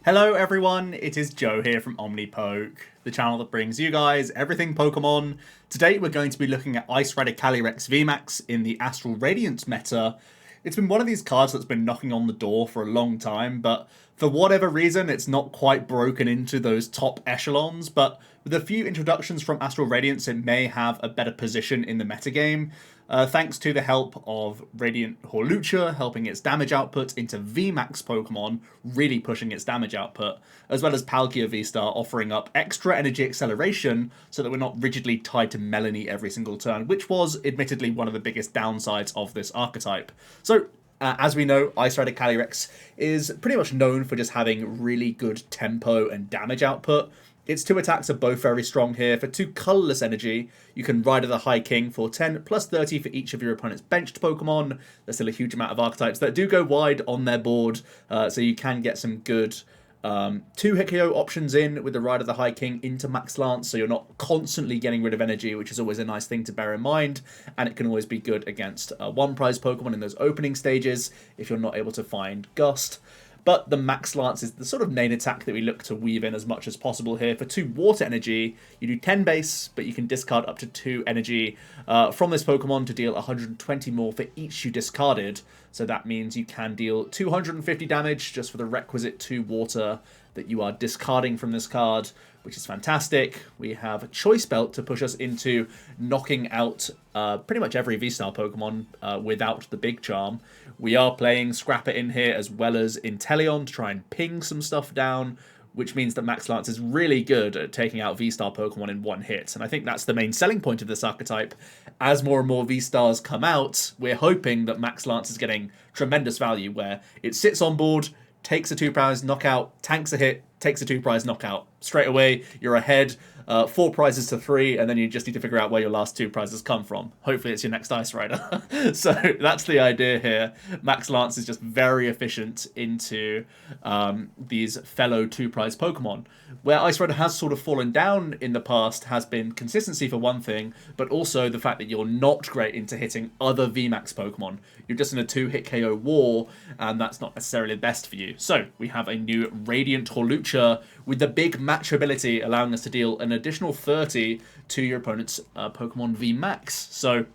Hello everyone, it is Joe here from Omnipoke, the channel that brings you guys everything Pokemon. Today we're going to be looking at Ice Rider Calyrex VMAX in the Astral Radiance meta. It's been one of these cards that's been knocking on the door for a long time, but for whatever reason it's not quite broken into those top echelons, but with a few introductions from Astral Radiance it may have a better position in the metagame. Thanks to the help of Radiant Hawlucha helping its damage output into VMAX Pokemon, really pushing its damage output, as well as Palkia VSTAR offering up extra energy acceleration so that we're not rigidly tied to Melanie every single turn, which was admittedly one of the biggest downsides of this archetype. So, as we know, Ice Rider Calyrex is pretty much known for just having really good tempo and damage output. Its two attacks are both very strong here. For 2 colourless energy, you can Rider the High King for 10 plus 30 for each of your opponent's benched Pokemon. There's still a huge amount of archetypes that do go wide on their board, so you can get some good 2-hit KO options in with the Rider the High King into Max Lance, so you're not constantly getting rid of energy, which is always a nice thing to bear in mind, and it can always be good against one-prize Pokemon in those opening stages if you're not able to find Gust. But the Max Lance is the sort of main attack that we look to weave in as much as possible here. For 2 water energy, you do 10 base, but you can discard up to 2 energy from this Pokemon to deal 120 more for each you discarded. So that means you can deal 250 damage just for the requisite 2 water that you are discarding from this card, which is fantastic. We have Choice Belt to push us into knocking out pretty much every V-Star Pokemon without the big charm. We are playing Scrapper in here as well as Inteleon to try and ping some stuff down, which means that Max Lance is really good at taking out V-Star Pokemon in one hit. And I think that's the main selling point of this archetype. As more and more V-Stars come out, we're hoping that Max Lance is getting tremendous value where it sits on board, takes a 2-prize knockout, tanks a hit, takes a 2-prize knockout. Straight away, you're ahead, 4 prizes to 3, and then you just need to figure out where your last 2 prizes come from. Hopefully it's your next Ice Rider. So that's the idea here. Max Lance is just very efficient into these fellow 2-prize Pokemon. Where Ice Rider has sort of fallen down in the past has been consistency for one thing, but also the fact that you're not great into hitting other VMAX Pokemon. You're just in a 2-hit KO war, and that's not necessarily the best for you. So we have a new Radiant Hawlucha with the big match ability allowing us to deal an additional 30 to your opponent's Pokemon VMAX. So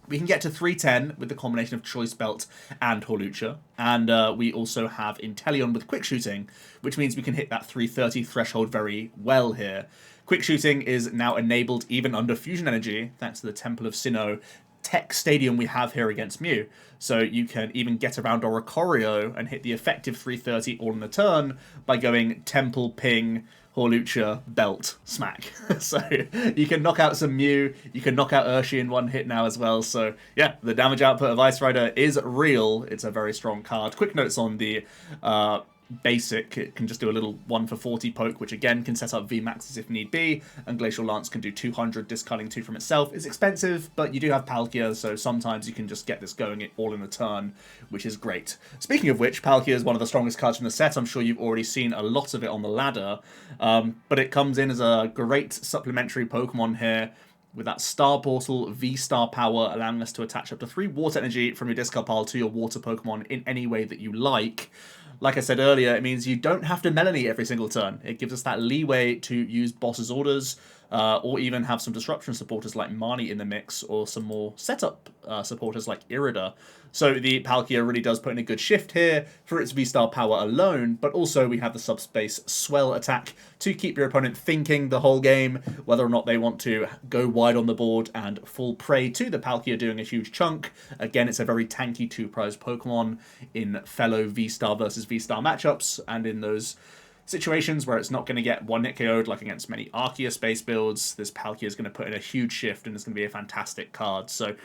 we can get to 310 with the combination of Choice Belt and Hawlucha. And we also have Inteleon with Quick Shooting, which means we can hit that 330 threshold very well here. Quick Shooting is now enabled even under Fusion Energy, thanks to the Temple of Sinnoh Tech Stadium we have here against Mew. So you can even get around Oricorio and hit the effective 330 all in the turn by going Temple, Ping, Hawlucha, Belt, Smack. So you can knock out some Mew, you can knock out Urshi in one hit now as well. So yeah, the damage output of Ice Rider is real. It's a very strong card. Quick notes on the basic, it can just do a little 1 for 40 poke, which again can set up VMAXs if need be, and Glacial Lance can do 200, discarding 2 from itself. It's expensive, but you do have Palkia, so sometimes you can just get this going all in a turn, which is great. Speaking of which, Palkia is one of the strongest cards from the set. I'm sure you've already seen a lot of it on the ladder, but it comes in as a great supplementary Pokemon here, with that Star Portal V-Star power allowing us to attach up to 3 water energy from your discard pile to your water Pokemon in any way that you like. Like I said earlier, it means you don't have to Melanie every single turn. It gives us that leeway to use boss's orders, or even have some disruption supporters like Marnie in the mix, or some more setup supporters like Irida. So the Palkia really does put in a good shift here for its V-Star power alone, but also we have the Subspace Swell attack to keep your opponent thinking the whole game, whether or not they want to go wide on the board and fall prey to the Palkia doing a huge chunk. Again, it's a very tanky 2-prize Pokemon in fellow V-Star versus V-Star matchups, and in those situations where it's not going to get 1-hit KO'd like against many Arceus space builds, this Palkia is going to put in a huge shift and it's going to be a fantastic card. So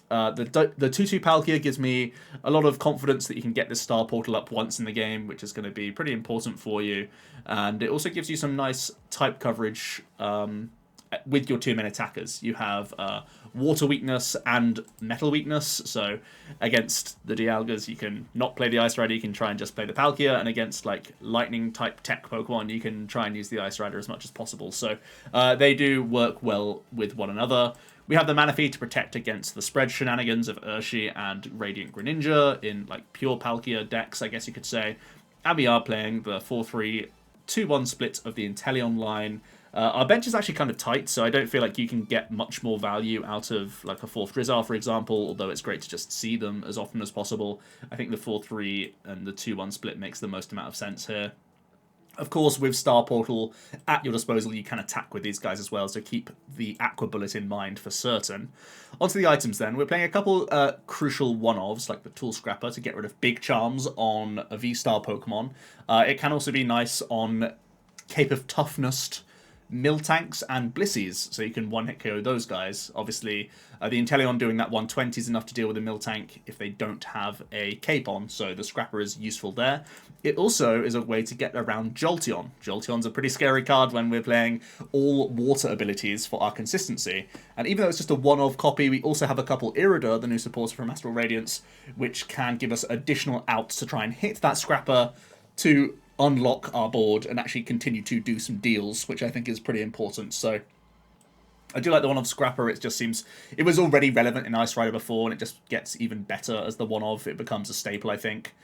the 2-2 Palkia gives me a lot of confidence that you can get this Star Portal up once in the game, which is going to be pretty important for you. And it also gives you some nice type coverage with your 2 main attackers. You have water weakness and metal weakness, so against the Dialgas you can not play the Ice Rider, you can try and just play the Palkia, and against like lightning type tech Pokemon you can try and use the Ice Rider as much as possible. So they do work well with one another. We have the Manaphy to protect against the spread shenanigans of Urshi and Radiant Greninja in like pure Palkia decks, I guess you could say. And we are playing the 4-3-2-1 split of the Inteleon line. Our bench is actually kind of tight, so I don't feel like you can get much more value out of like a 4th Drizzile, for example, although it's great to just see them as often as possible. I think the 4-3 and the 2-1 split makes the most amount of sense here. Of course, with Star Portal at your disposal, you can attack with these guys as well, so keep the Aqua Bullet in mind for certain. Onto the items then. We're playing a couple crucial one-ofs, like the Tool Scrapper, to get rid of big charms on a VSTAR Pokemon. It can also be nice on Cape of Toughness, Miltanks, and Blissies, so you can one-hit KO those guys. Obviously, the Inteleon doing that 120 is enough to deal with a Miltank if they don't have a cape on, so the Scrapper is useful there. It also is a way to get around Jolteon. Jolteon's a pretty scary card when we're playing all water abilities for our consistency, and even though it's just a one-of copy, we also have a couple Irida, the new supporter from Astral Radiance, which can give us additional outs to try and hit that Scrapper to unlock our board and actually continue to do some deals, which I think is pretty important. So I do like the one-of Scrapper. It just seems it was already relevant in Ice Rider before, and it just gets even better as the one-of. It becomes a staple, I think.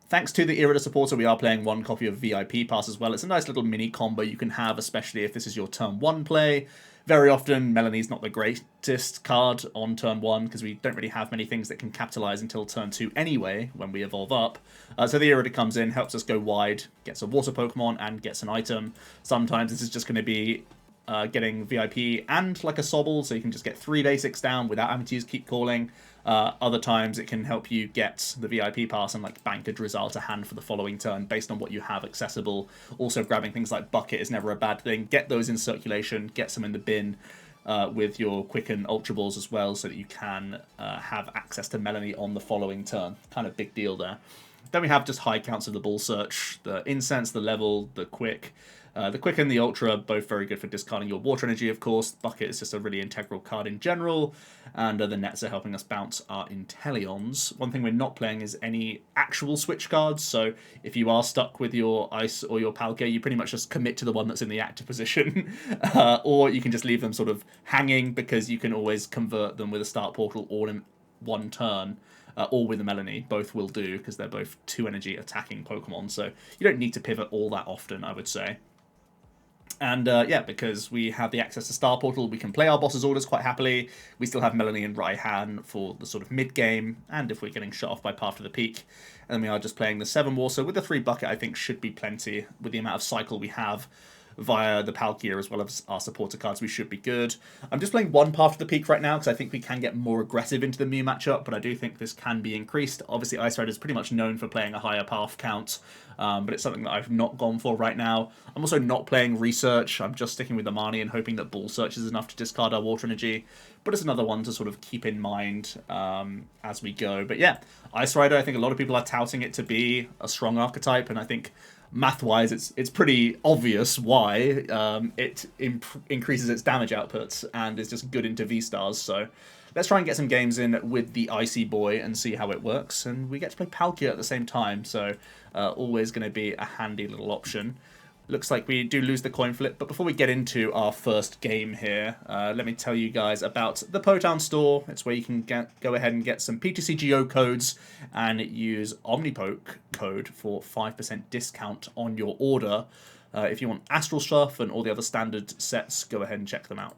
Thanks to the Irida supporter, we are playing one copy of VIP Pass as well. It's a nice little mini combo you can have, especially if this is your turn 1 play. Very often, Melanie's not the greatest card on turn 1, because we don't really have many things that can capitalize until turn 2 anyway, when we evolve up. So the Irida comes in, helps us go wide, gets a water Pokemon, and gets an item. Sometimes this is just going to be getting VIP and like a Sobble, so you can just get 3 basics down without having to use Keep Calling. Other times it can help you get the VIP pass and like bank a Drizzile to hand for the following turn based on what you have accessible. Also grabbing things like Bucket is never a bad thing. Get those in circulation, get some in the bin with your Quicken Ultra Balls as well, so that you can have access to Melanie on the following turn. Kind of big deal there. Then we have just high counts of the Ball Search, the Incense, the Level, the Quick. The Quick and the Ultra, both very good for discarding your water energy, of course. Bucket is just a really integral card in general. And the Nets are helping us bounce our Inteleons. One thing we're not playing is any actual switch cards. So if you are stuck with your Ice or your Palkia, you pretty much just commit to the one that's in the active position. Or you can just leave them sort of hanging, because you can always convert them with a Start Portal all in one turn. Or with a Melanie. Both will do, because they're both 2 energy attacking Pokemon. So you don't need to pivot all that often, I would say. And yeah, because we have the access to Star Portal, we can play our boss's orders quite happily. We still have Melanie and Raihan for the sort of mid-game, and if we're getting shut off by Path to the Peak. And then we are just playing the 7 War, so with the 3 Bucket I think should be plenty. With the amount of cycle we have via the Palkia as well as our supporter cards, we should be good. I'm just playing 1 Path to the Peak right now, because I think we can get more aggressive into the Mew matchup, but I do think this can be increased. Obviously, Ice Rider is pretty much known for playing a higher path count, but it's something that I've not gone for right now. I'm also not playing Research. I'm just sticking with the Marnie and hoping that Ball Search is enough to discard our water energy, but it's another one to sort of keep in mind as we go. But yeah, Ice Rider, I think a lot of people are touting it to be a strong archetype, and I think math-wise, it's pretty obvious why. It increases its damage outputs and is just good into V-Stars. So let's try and get some games in with the Icy Boy and see how it works. And we get to play Palkia at the same time, so always going to be a handy little option. Looks like we do lose the coin flip, but before we get into our first game here, let me tell you guys about the Potown store. It's where you can go ahead and get some PTCGO codes and use Omnipoke code for 5% discount on your order. If you want Astral stuff and all the other standard sets, go ahead and check them out.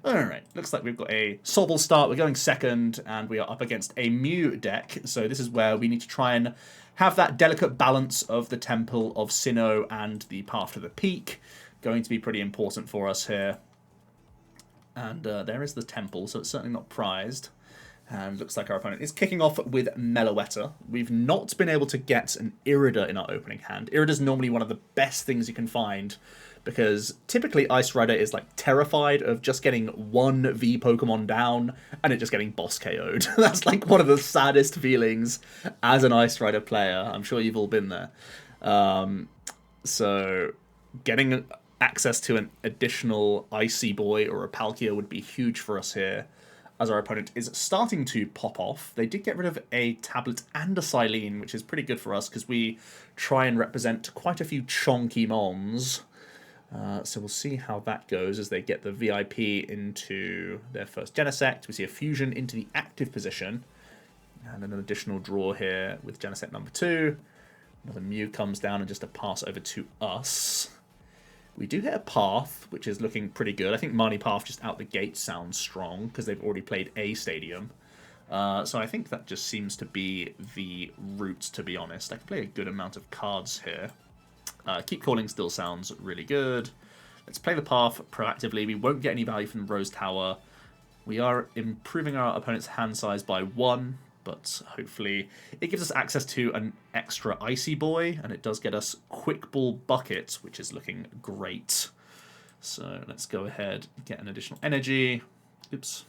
Alright, looks like we've got a Sobble start. We're going second, and we are up against a Mew deck. So this is where we need to try and have that delicate balance of the Temple of Sinnoh and the Path to the Peak. Going to be pretty important for us here. And there is the Temple, so it's certainly not prized. And looks like our opponent is kicking off with Meloetta. We've not been able to get an Irida in our opening hand. Irida's normally one of the best things you can find, because typically Ice Rider is like terrified of just getting one V Pokemon down and it just getting boss KO'd. That's like one of the saddest feelings as an Ice Rider player. I'm sure you've all been there. So getting access to an additional Icy Boy or a Palkia would be huge for us here, as our opponent is starting to pop off. They did get rid of a Tablet and a Silene, which is pretty good for us because we try and represent quite a few chonky mons. So we'll see how that goes as they get the VIP into their first Genesect. We see a fusion into the active position. And an additional draw here with Genesect number 2. Another Mew comes down and just a pass over to us. We do hit a Path, which is looking pretty good. I think Marnie Path just out the gate sounds strong because they've already played a stadium. So I think that just seems to be the route, to be honest. I can play a good amount of cards here. Keep Calling still sounds really good. Let's play the Path proactively. We won't get any value from the Rose Tower. We are improving our opponent's hand size by 1, but hopefully it gives us access to an extra Icy Boy, and it does get us Quick Ball Bucket, which is looking great. So let's go ahead and get an additional energy. Oops.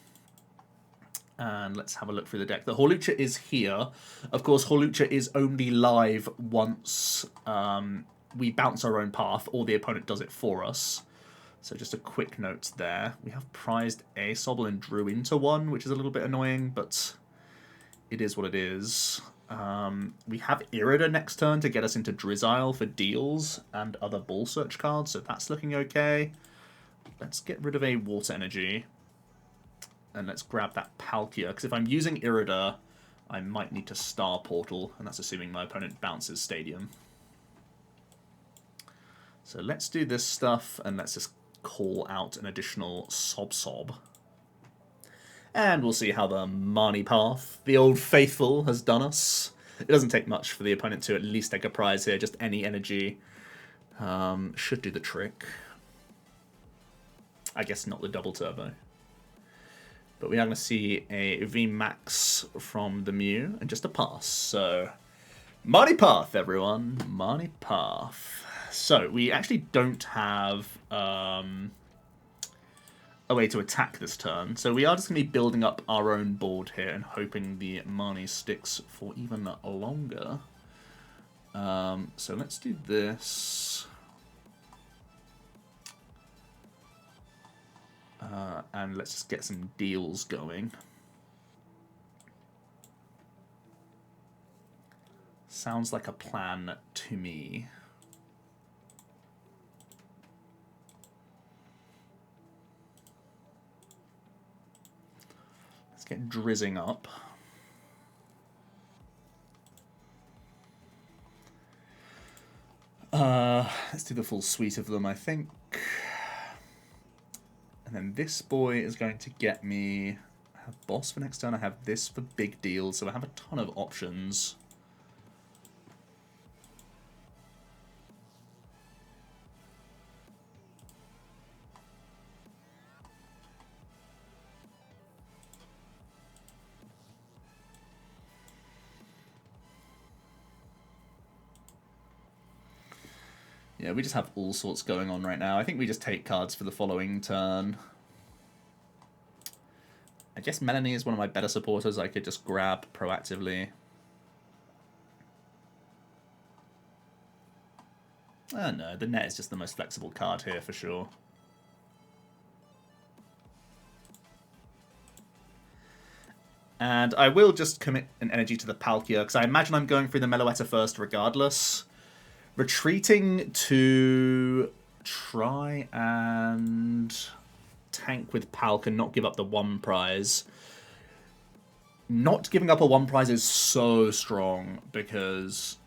And let's have a look through the deck. The Hawlucha is here. Of course, Hawlucha is only live once we bounce our own path, or the opponent does it for us. So just a quick note there. We have prized a Sobble and drew into one, which is a little bit annoying, but it is what it is. We have Irida next turn to get us into Drizzile for deals and other ball search cards, so that's looking okay. Let's get rid of a water energy. And let's grab that Palkia, because if I'm using Irida, I might need to Star Portal, and that's assuming my opponent bounces Stadium. So let's do this stuff, and let's just call out an additional Sob. And we'll see how the Marnie Path, the old faithful, has done us. It doesn't take much for the opponent to at least take a prize here, just any energy should do the trick. I guess not the double turbo. But we are going to see a VMAX from the Mew and just a pass. So, Marnie Path, everyone. Marnie Path. So, we actually don't have a way to attack this turn. So, we are just going to be building up our own board here and hoping the Marnie sticks for even longer. So, let's do this. And let's just get some deals going. Sounds like a plan to me. Let's get Drizzing up. Let's do the full suite of them, I think. And then this boy is going to get me... I have Boss for next turn. I have this for big deals, so I have a ton of options. Yeah, we just have all sorts going on right now. I think we just take cards for the following turn. I guess Melanie is one of my better supporters. I could just grab proactively. Oh no, the net is just the most flexible card here for sure. And I will just commit an energy to the Palkia, because I imagine I'm going through the Meloetta first regardless. Retreating to try and tank with Palk and not give up the 1 prize. Not giving up a 1 prize is so strong because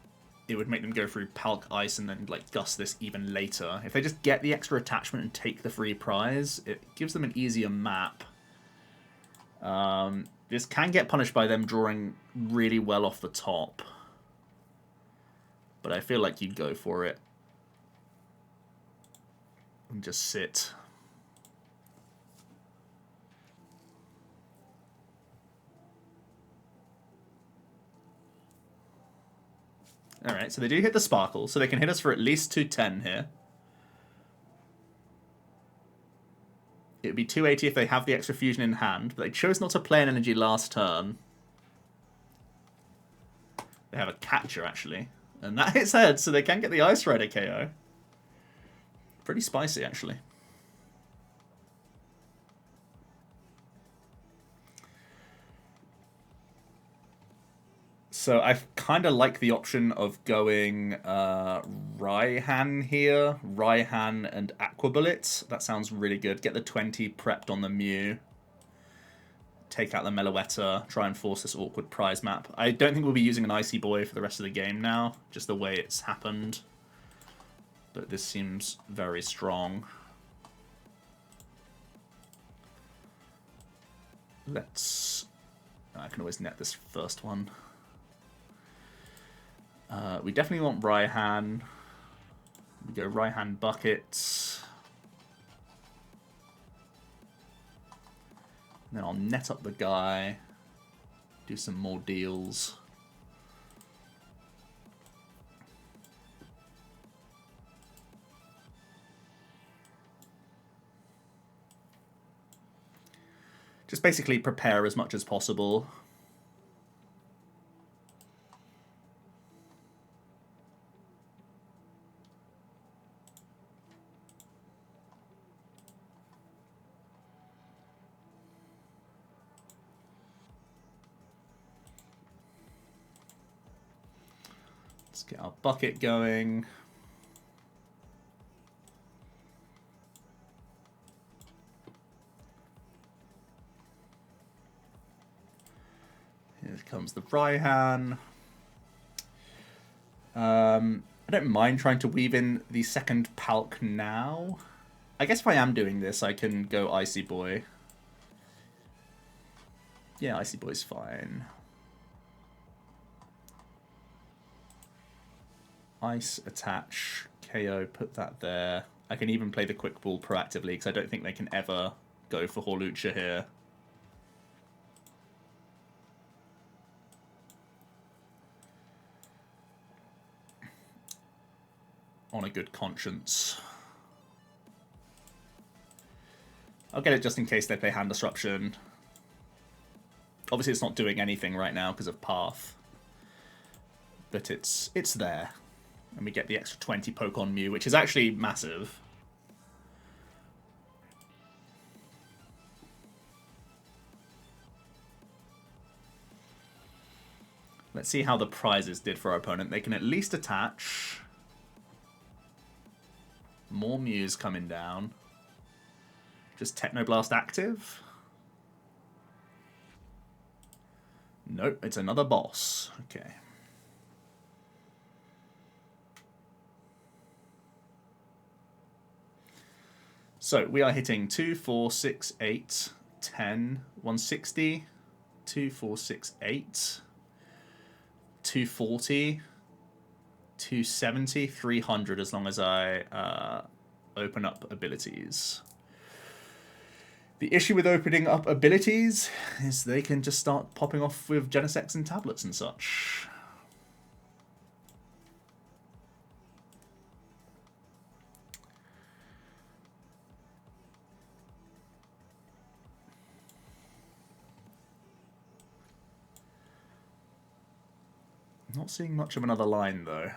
it would make them go through Palk Ice and then like gust this even later. If they just get the extra attachment and take the free prize, it gives them an easier map. This can get punished by them drawing really well off the top. But I feel like you'd go for it. And just sit. Alright, so they do hit the Sparkle, so they can hit us for at least 210 here. It would be 280 if they have the extra fusion in hand, but they chose not to play an energy last turn. They have a Catcher, actually. And that hits head, so they can get the Ice Rider KO. Pretty spicy, actually. So I kind of like the option of going Raihan here. Raihan and Aqua Bullet. That sounds really good. Get the 20 prepped on the Mew. take out the Meloetta, try and force this awkward prize map. I don't think we'll be using an Icy Boy for the rest of the game now, just the way it's happened. But this seems very strong. Let's... I can always net this first one. We definitely want Raihan. We go Raihan Bucket. And then I'll net up the guy. Do some more deals. Just basically prepare as much as possible. Let's get our bucket going. Here comes the Raihan. I don't mind trying to weave in the second Palk now. I guess if I am doing this, I can go Icy Boy. Yeah, Icy Boy's fine. Ice, attach, KO, put that there. I can even play the Quick Ball proactively because I don't think they can ever go for Hawlucha here. On a good conscience. I'll get it just in case they play Hand Disruption. Obviously it's not doing anything right now because of Path. But it's there. And we get the extra 20 poke on Mew, which is actually massive. Let's see how the prizes did for our opponent. They can at least attach. More Mews coming down. Just Technoblast active. Nope, it's another boss. Okay. So we are hitting 2, 4, 6, 8, 10, 160, 2, 4, 6, 8, 240, 270, 300 as long as I open up abilities. The issue with opening up abilities is they can just start popping off with Genesects and tablets and such. Not seeing much of another line, though.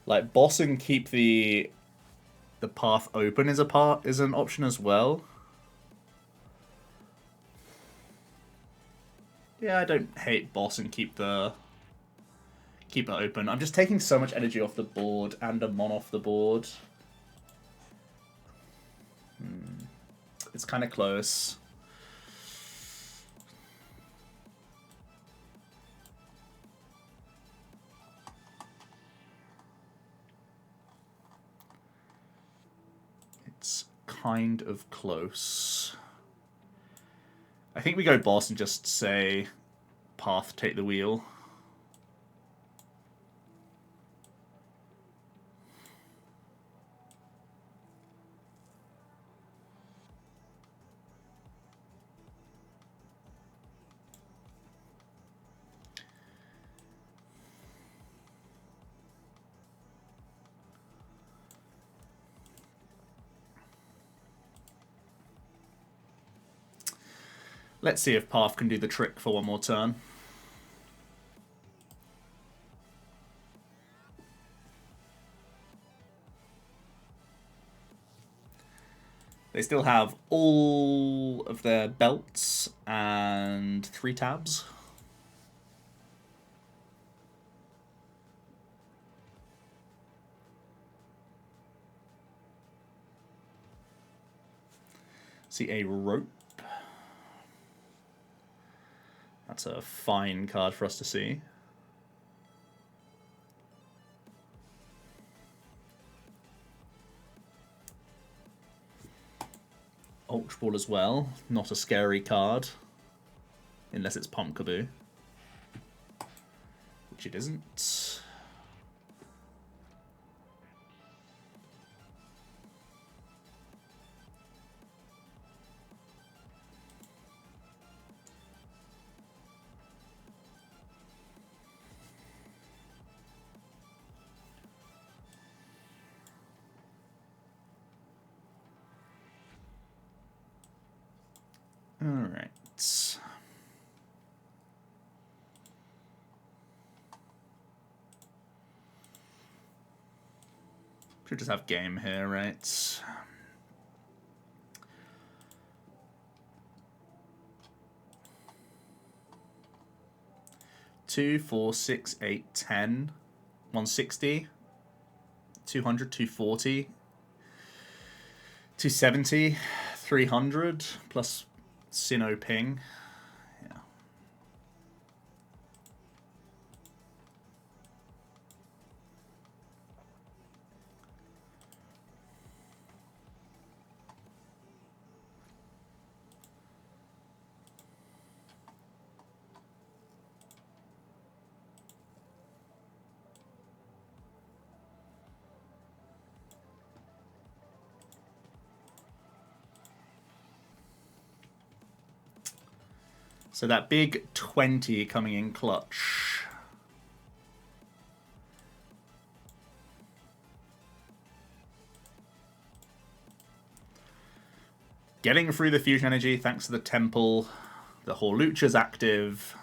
Like, boss and keep the path open is an option as well. Yeah, I don't hate boss and keep it open. I'm just taking so much energy off the board and a mon off the board. It's kind of close. It's kind of close. I think we go boss and just say, path, take the wheel. Let's see if Path can do the trick for one more turn. They still have all of their belts and 3 tabs. See a rope. That's a fine card for us to see. Ultra Ball as well. Not a scary card. Unless it's Pumpkaboo. Which it isn't. Alright. Should just have game here, right? Two, 4, 6, 8, 10, 160, 200, 240, 270, 300 plus Sinnoh ping. Yeah. So that big 20 coming in clutch. Getting through the fusion energy thanks to the Temple. The Hawlucha's active.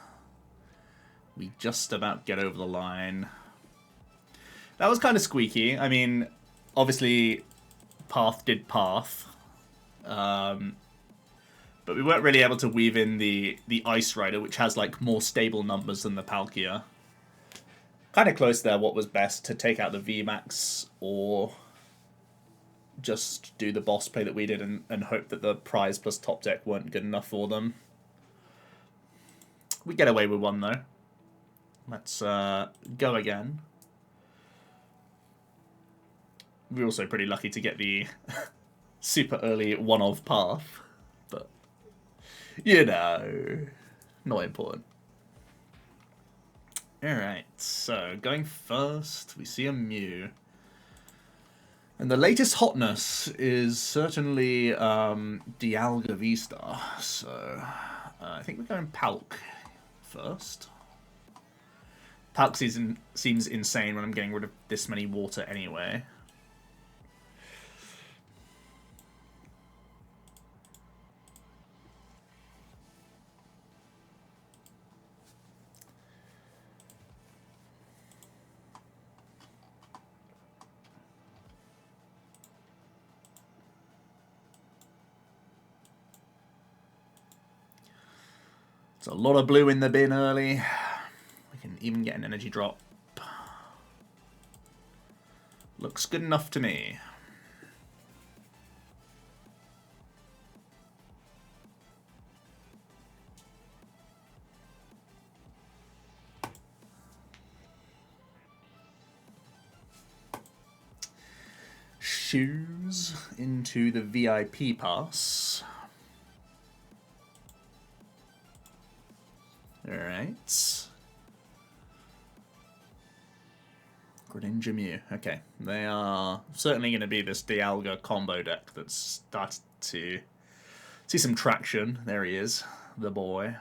We just about get over the line. That was kind of squeaky. I mean, obviously, Path did Path. But we weren't really able to weave in the Ice Rider, which has like more stable numbers than the Palkia. Kind of close there, what was best, to take out the VMAX or just do the boss play that we did and hope that the prize plus top deck weren't good enough for them. We get away with one though. Let's go again. We're also pretty lucky to get the super early one-of Path. But, you know, not important. Alright, so going first, we see a Mew. And the latest hotness is certainly Dialga VSTAR. So I think we're going Palk first. Palk seems insane when I'm getting rid of this many water anyway. It's a lot of blue in the bin early. We can even get an energy drop. Looks good enough to me. Shoes into the VIP pass. Alright. Greninja Mew. Okay. They are certainly going to be this Dialga combo deck that's started to see some traction. There he is, the boy.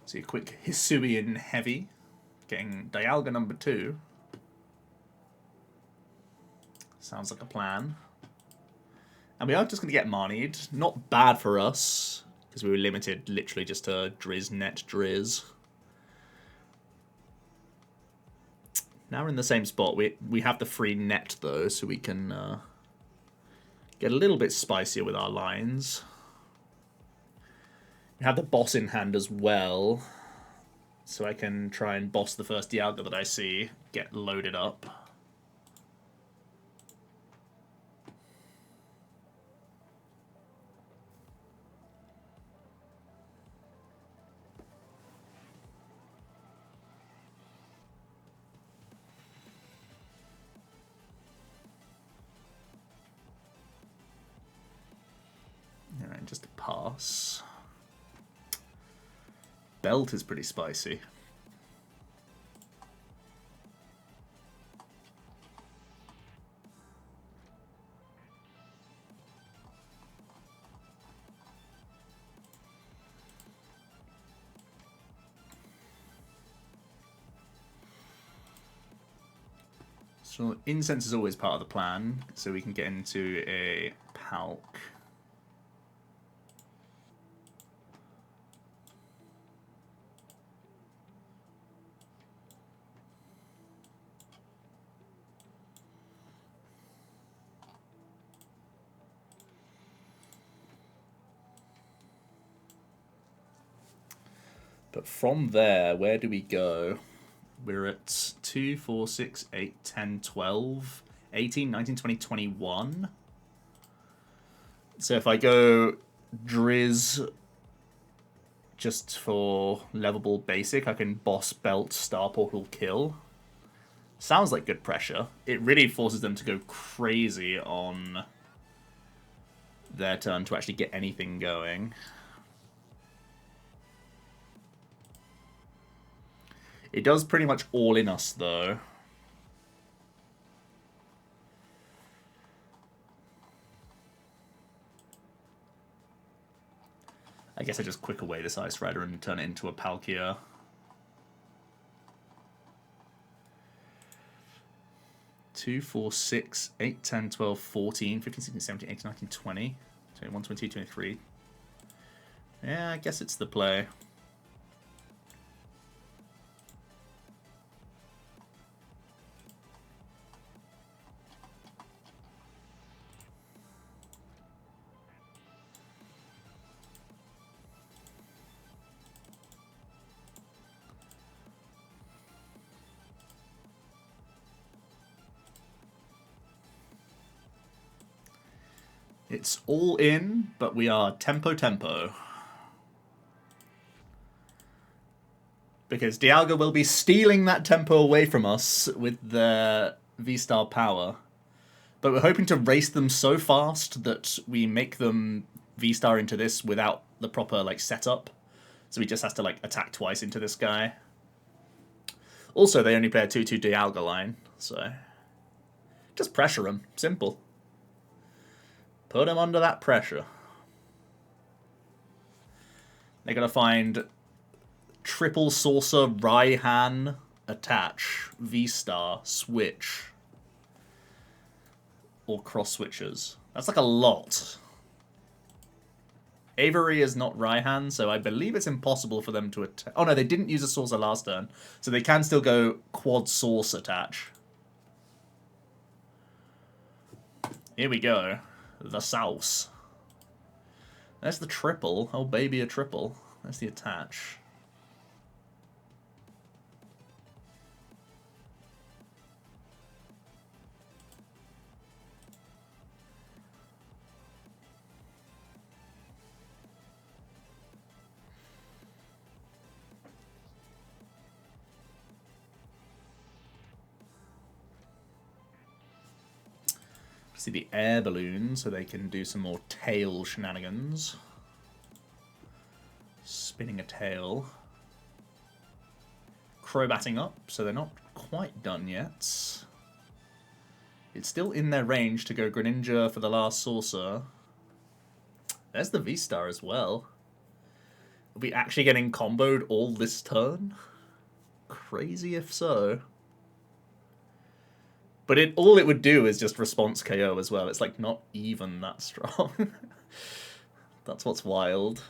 See a quick Hisuian heavy. Getting Dialga number 2. Sounds like a plan. And we are just going to get Marnied. Not bad for us, because we were limited literally just to Driz net Driz. Now we're in the same spot. We have the free net, though, so we can get a little bit spicier with our lines. We have the boss in hand as well, so I can try and boss the first Dialga that I see, get loaded up. Alright, just a pass. Belt is pretty spicy. So Incense is always part of the plan, so we can get into a Palk. But from there, where do we go? We're at 2, 4, 6, 8, 10, 12, 18, 19, 20, 21. So if I go Drizz just for levelable basic, I can boss Belt, Star Portal, kill. Sounds like good pressure. It really forces them to go crazy on their turn to actually get anything going. It does pretty much all in us, though. I guess I just quick away this Ice Rider and turn it into a Palkia. Two, 4, 6, 8, 10, 12, 14, 15, 16, 17, 18, 19, 20, 21, 22, 23. Yeah, I guess it's the play. It's all in, but we are tempo. Because Dialga will be stealing that tempo away from us with their VSTAR power. But we're hoping to race them so fast that we make them VSTAR into this without the proper setup. So he just has to attack twice into this guy. Also, they only play a 2/2 Dialga line, so just pressure him. Simple. Put him under that pressure. They're going to find triple saucer, Raihan, attach, V-Star, switch. Or cross switches. That's a lot. Avery is not Raihan, so I believe it's impossible for them to attack. Oh no, they didn't use a saucer last turn. So they can still go quad source attach. Here we go. The sauce. There's the triple. Oh, baby, a triple. There's the attach. See the air balloon, so they can do some more tail shenanigans. Spinning a tail. Crobatting up, so they're not quite done yet. It's still in their range to go Greninja for the last saucer. There's the V-Star as well. Are we actually getting comboed all this turn? Crazy if so. But all it would do is just response KO as well. It's not even that strong. That's what's wild.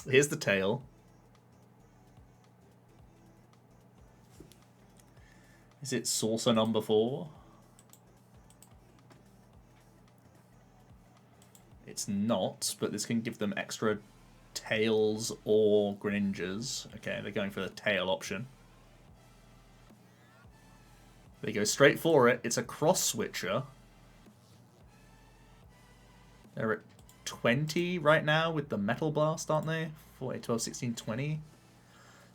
Here's the tail. Is it saucer number 4? It's not, but this can give them extra tails or Greninjas. Okay, they're going for the tail option. They go straight for it. It's a cross switcher. They're at 20 right now with the Metal Blast, aren't they? 4, 8, 12, 16, 20.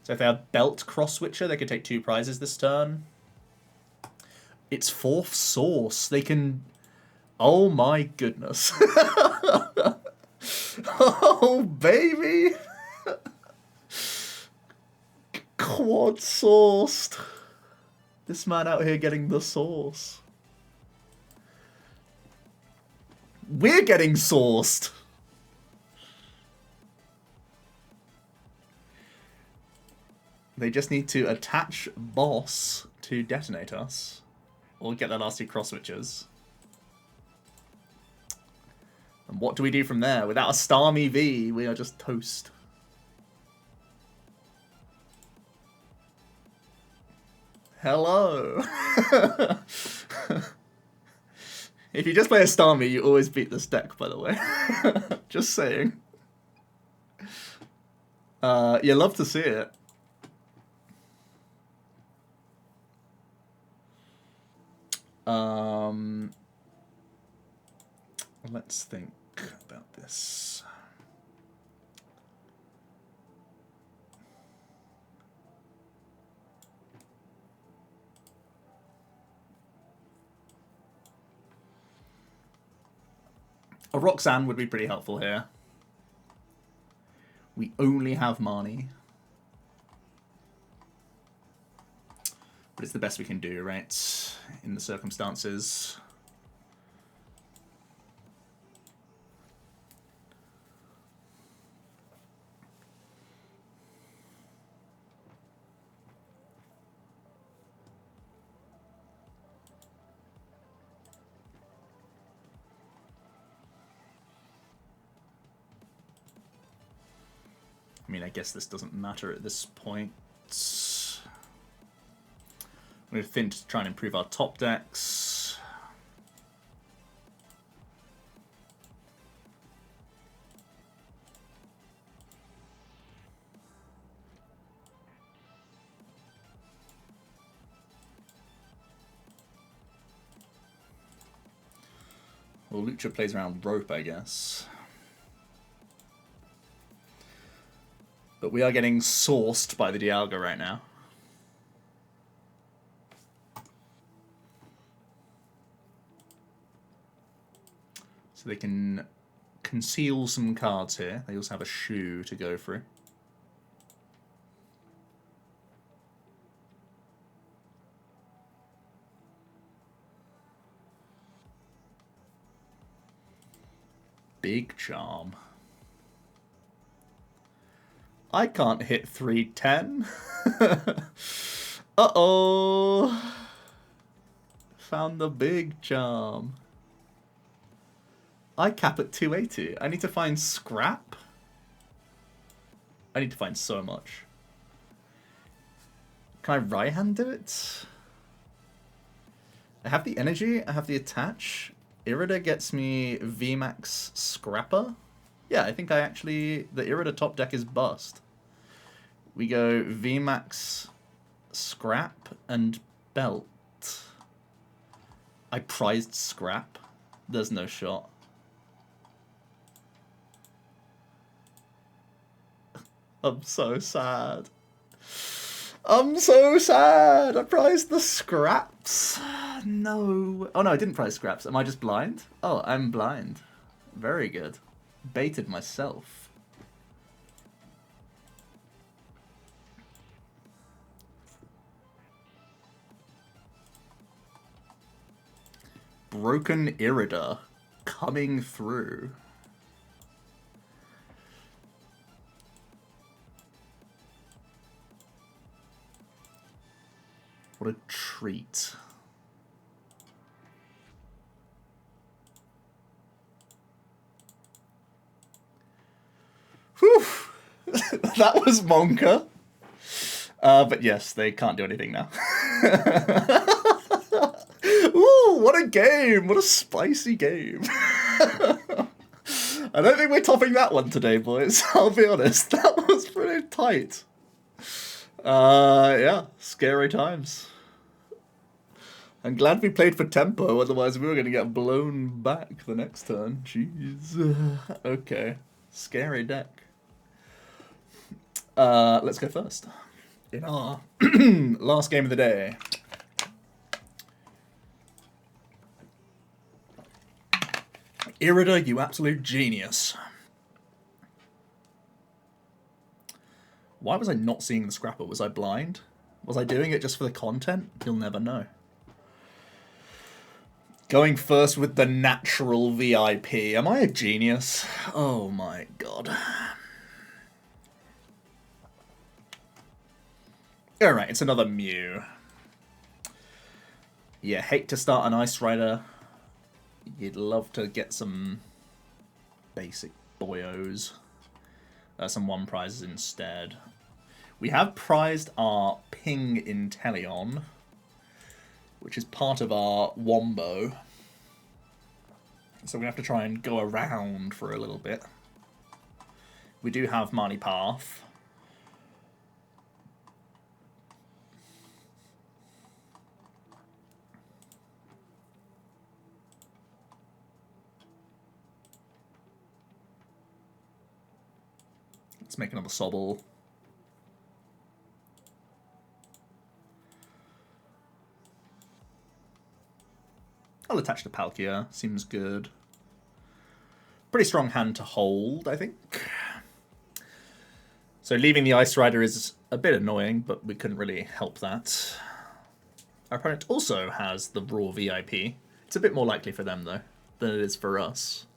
So if they have Belt cross switcher, they could take 2 prizes this turn. It's 4th source. They can... Oh my goodness. Oh, baby. Quad sourced. This man out here getting the sauce. We're getting sourced. They just need to attach boss to detonate us. Or get their last 2 cross switches. And what do we do from there? Without a Starmie V, we are just toast. Hello. If you just play a Starmie, you always beat this deck, by the way. Just saying. You love to see it. Let's think about this. A Roxanne would be pretty helpful here. We only have Marnie. But it's the best we can do, right? In the circumstances. I mean, I guess this doesn't matter at this point. I'm going to think to try and improve our top decks. Well, Lucha plays around rope, I guess. But we are getting sourced by the Dialga right now. So they can conceal some cards here. They also have a shoe to go through. Big Charm. I can't hit 310. Uh-oh. Found the Big Charm. I cap at 280. I need to find scrap. I need to find so much. Can I Raihan do it? I have the energy. I have the attach. Irida gets me VMAX Scrapper. Yeah, I think I actually... The Irida top deck is bust. We go VMAX Scrap and Belt. I prized Scrap. There's no shot. I'm so sad. I'm so sad. I prized the scraps. No. Oh no, I didn't prize scraps. Am I just blind? Oh, I'm blind. Very good. Baited myself. Broken Irida coming through. What a treat. Whew! That was Monka. But yes, they can't do anything now. Ooh, what a game! What a spicy game! I don't think we're topping that one today, boys. I'll be honest. That was pretty tight. Yeah, scary times. I'm glad we played for tempo, otherwise we were going to get blown back the next turn. Jeez. Okay. Scary deck. Let's go first. In our last game of the day. Irida, you absolute genius. Why was I not seeing the scrapper? Was I blind? Was I doing it just for the content? You'll never know. Going first with the natural VIP. Am I a genius? Oh my god. Alright, it's another Mew. Yeah, hate to start an Ice Rider. You'd love to get some basic boyos. Some one prizes instead. We have prized our Ping Inteleon, which is part of our Wombo. So we have to try and go around for a little bit. We do have Manaphy. Let's make another Sobble. I'll attach to Palkia. Seems good. Pretty strong hand to hold, I think. So leaving the Ice Rider is a bit annoying, but we couldn't really help that. Our opponent also has the raw VIP. It's a bit more likely for them, though, than it is for us.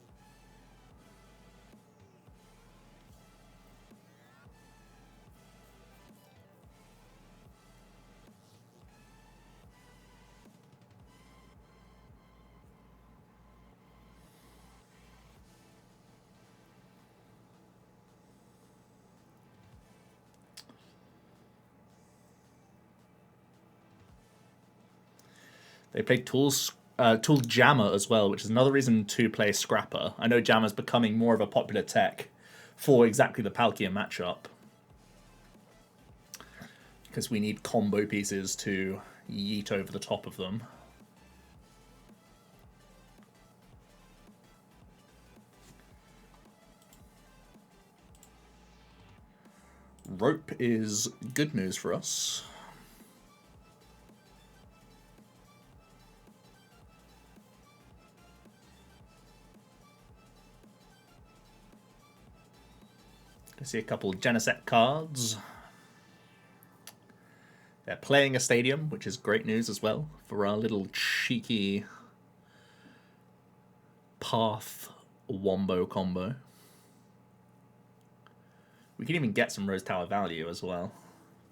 They played Tool Jammer as well, which is another reason to play Scrapper. I know Jammer's becoming more of a popular tech for exactly the Palkia matchup. Because we need combo pieces to yeet over the top of them. Rope is good news for us. I see a couple of Genesect cards. They're playing a stadium, which is great news as well for our little cheeky Path Wombo combo. We can even get some Rose Tower value as well.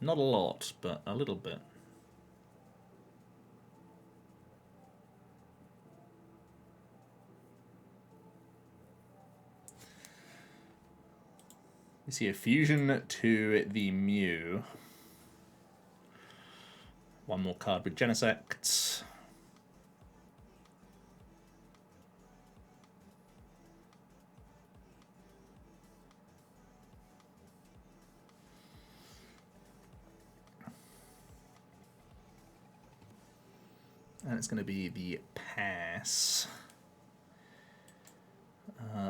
Not a lot, but a little bit. We see a fusion to the Mew. One more card with Genesect. And it's going to be the pass.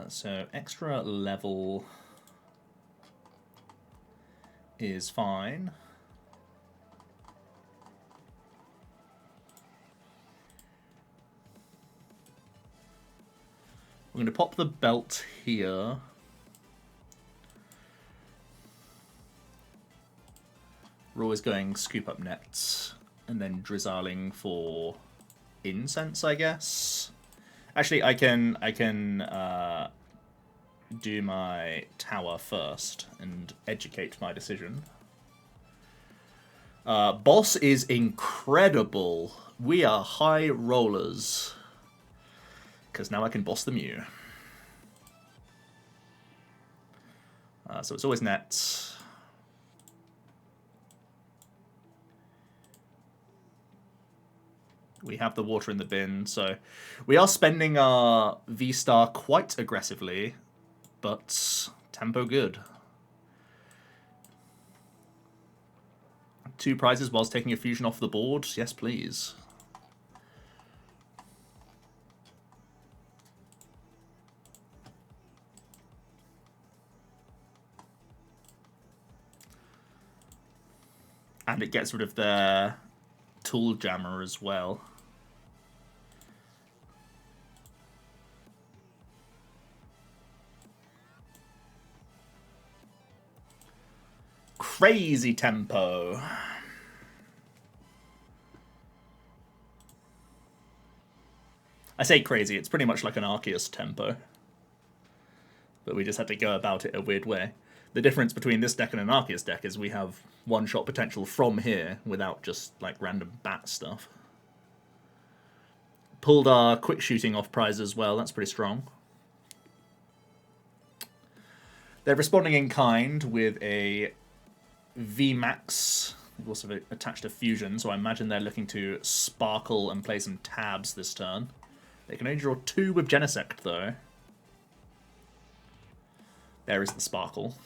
So extra level is fine. We're going to pop the belt here. We're always going Scoop Up Net and then Drizziling for Incense, I guess. Actually, I can do my tower first and educate my decision. Boss is incredible. We are high rollers. Because now I can boss the Mew. So it's always net. We have the water in the bin, so we are spending our VSTAR quite aggressively, but tempo good. 2 prizes whilst taking a fusion off the board. Yes, please. And it gets rid of their Tool Jammer as well. Crazy tempo. I say crazy, it's pretty much like an Arceus tempo. But we just had to go about it a weird way. The difference between this deck and an Arceus deck is we have one-shot potential from here without just like random bat stuff. Pulled our quick shooting off prize as well, that's pretty strong. They're responding in kind with a VMAX. We've also attached a fusion, so I imagine they're looking to sparkle and play some tabs this turn. They can only draw 2 with Genesect though. There is the sparkle.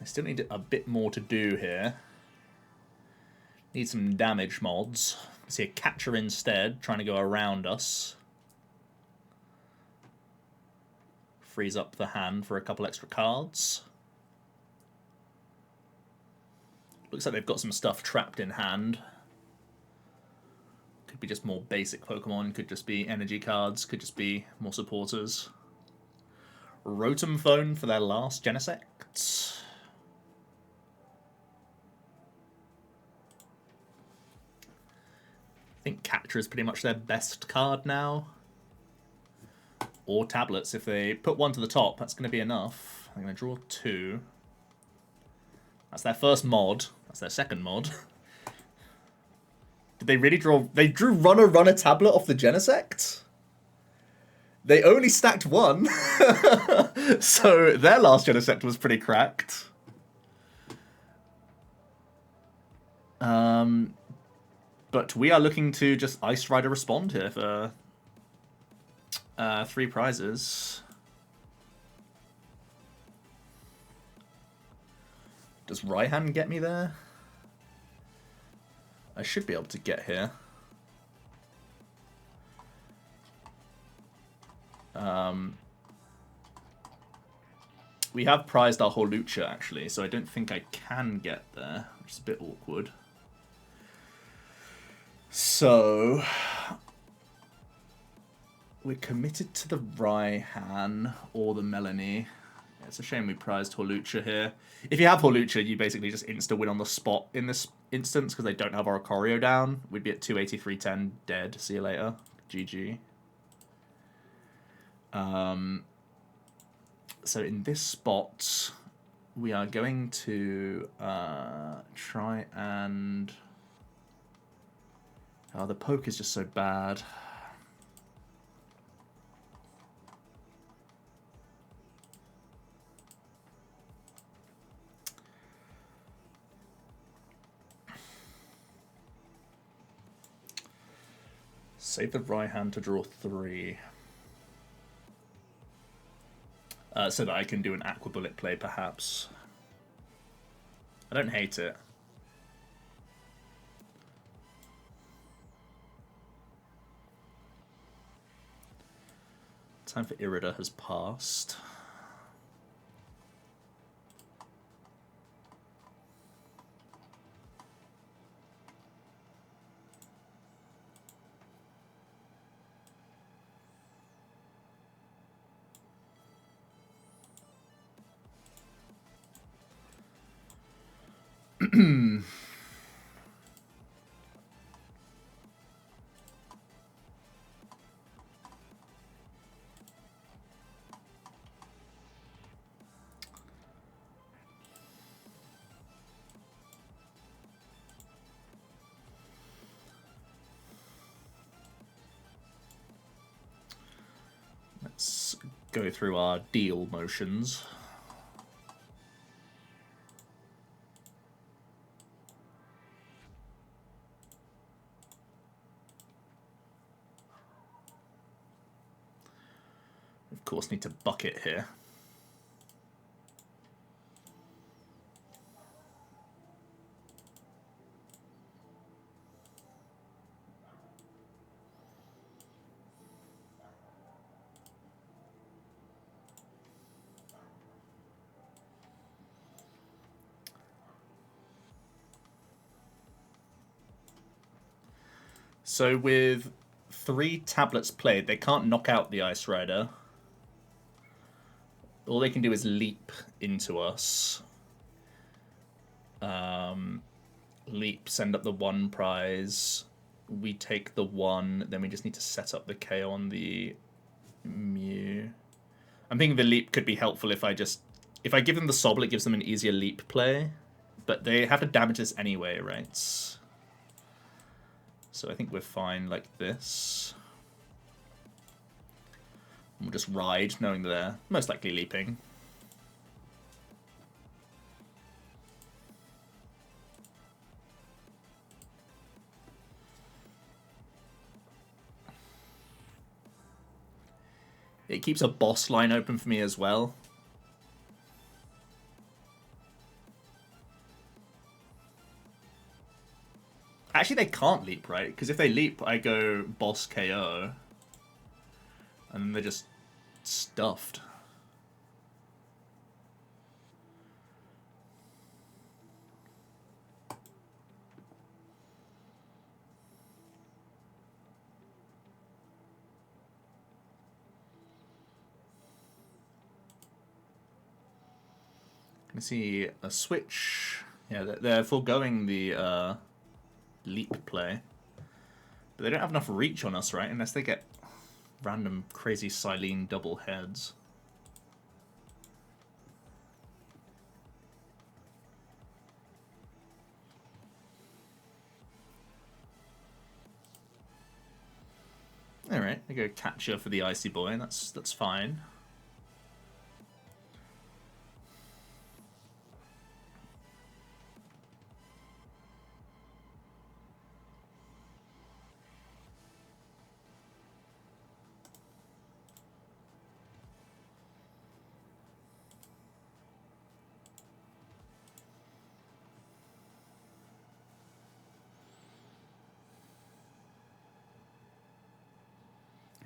I still need a bit more to do here. Need some damage mods. I see a catcher instead, trying to go around us. Frees up the hand for a couple extra cards. Looks like they've got some stuff trapped in hand. Could be just more basic Pokemon, could just be energy cards, could just be more supporters. Rotom Phone for their last Genesect. I think Catcher is pretty much their best card now. Or Tablets. If they put 1 to the top, that's going to be enough. I'm going to draw 2. That's their first mod. That's their second mod. Did they really draw... They drew Runner Tablet off the Genesect? They only stacked 1. So their last Genesect was pretty cracked. But we are looking to just Ice Rider respond here for 3 prizes. Does Raihan get me there? I should be able to get here. We have prized our Hawlucha actually, so I don't think I can get there, which is a bit awkward. So we're committed to the Raihan or the Melanie. Yeah, it's a shame we prized Hawlucha here. If you have Hawlucha, you basically just insta-win on the spot in this instance because they don't have our Choreo down. We'd be at 283-10 dead. See you later. GG. So in this spot, we are going to try and... Oh, the poke is just so bad. Save the Raihan to draw 3. So that I can do an Aqua Bullet play, perhaps. I don't hate it. Time for Irida has passed. go through our deal motions. Of course, need to bucket here. So with 3 tablets played, they can't knock out the Ice Rider. All they can do is leap into us. Leap, send up the 1 prize. We take the 1, then we just need to set up the KO on the Mew. I'm thinking the leap could be helpful if I give them the Sobble, it gives them an easier leap play. But they have to damage us anyway, right? So I think we're fine like this. We'll just ride, knowing they're most likely leaping. It keeps a boss line open for me as well. Actually, they can't leap, right? Because if they leap, I go boss KO. And then they're just stuffed. Can see a switch. Yeah, they're foregoing the leap play. But they don't have enough reach on us, right? Unless they get random crazy Silene double heads. Alright, they go catcher for the Icy Boy, and that's fine.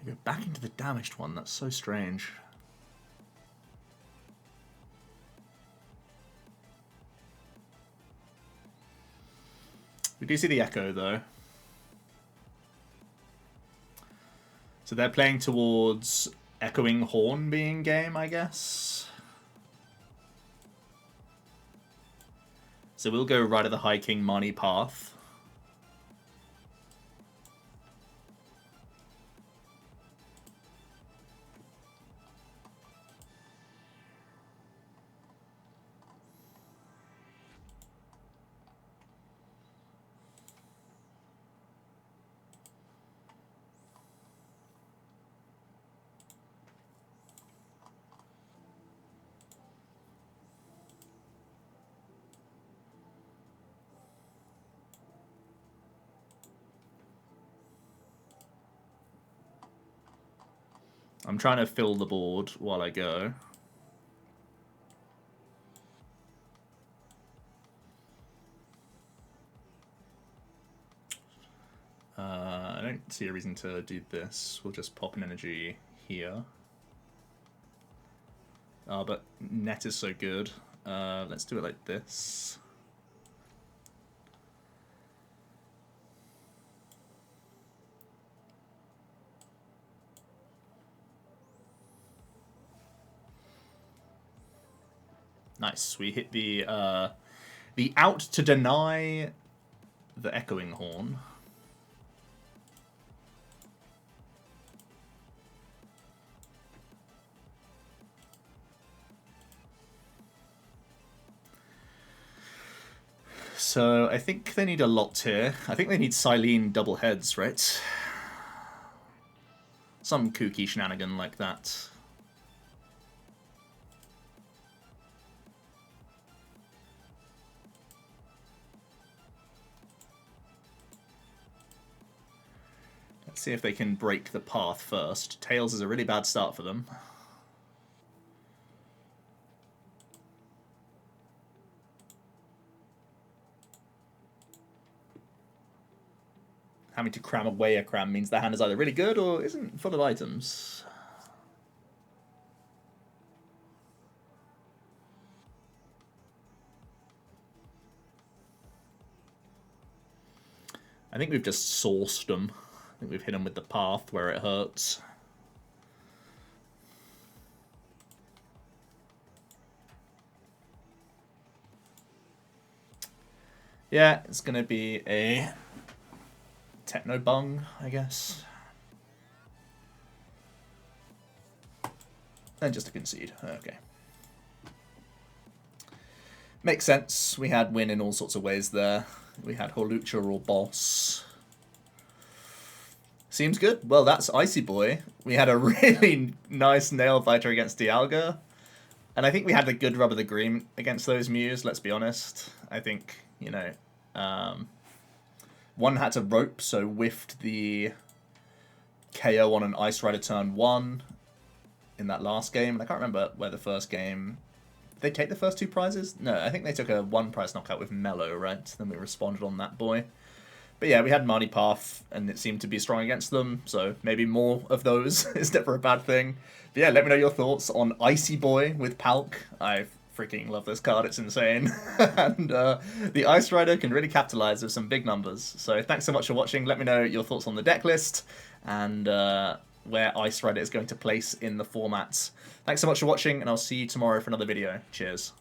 Go back into the damaged one, that's so strange. We do see the Echo though. So they're playing towards Echoing Horn being game, I guess. So we'll go right at the High King Marnie path. I'm trying to fill the board while I go. I don't see a reason to do this. We'll just pop an energy here. But net is so good. Let's do it like this. Nice. We hit the out to deny the Echoing Horn. So I think they need a lot here. I think they need Silene double heads, right? Some kooky shenanigan like that. Let's see if they can break the path first. Tails is a really bad start for them. Having to cram away a cram means their hand is either really good or isn't full of items. I think we've just sourced them. I think we've hit them with the path where it hurts. Yeah, it's going to be a Techno Bung, I guess. And just a concede. Okay. Makes sense. We had win in all sorts of ways there. We had Hawlucha or Boss. Seems good. Well, that's Icy Boy. We had a really nice Nail Biter against Dialga. And I think we had a good rub of the green against those Mews, let's be honest. I think, you know, one had to rope, so whiffed the KO on an Ice Rider turn 1 in that last game. And I can't remember where the first game... Did they take the first 2 prizes? No, I think they took a 1 prize knockout with Mellow, right? Then we responded on that boy. But yeah, we had Marnie Path, and it seemed to be strong against them, so maybe more of those is never a bad thing. But yeah, let me know your thoughts on Icy Boy with Palk. I freaking love this card, it's insane. And the Ice Rider can really capitalize with some big numbers. So thanks so much for watching. Let me know your thoughts on the deck list, and where Ice Rider is going to place in the formats. Thanks so much for watching, and I'll see you tomorrow for another video. Cheers.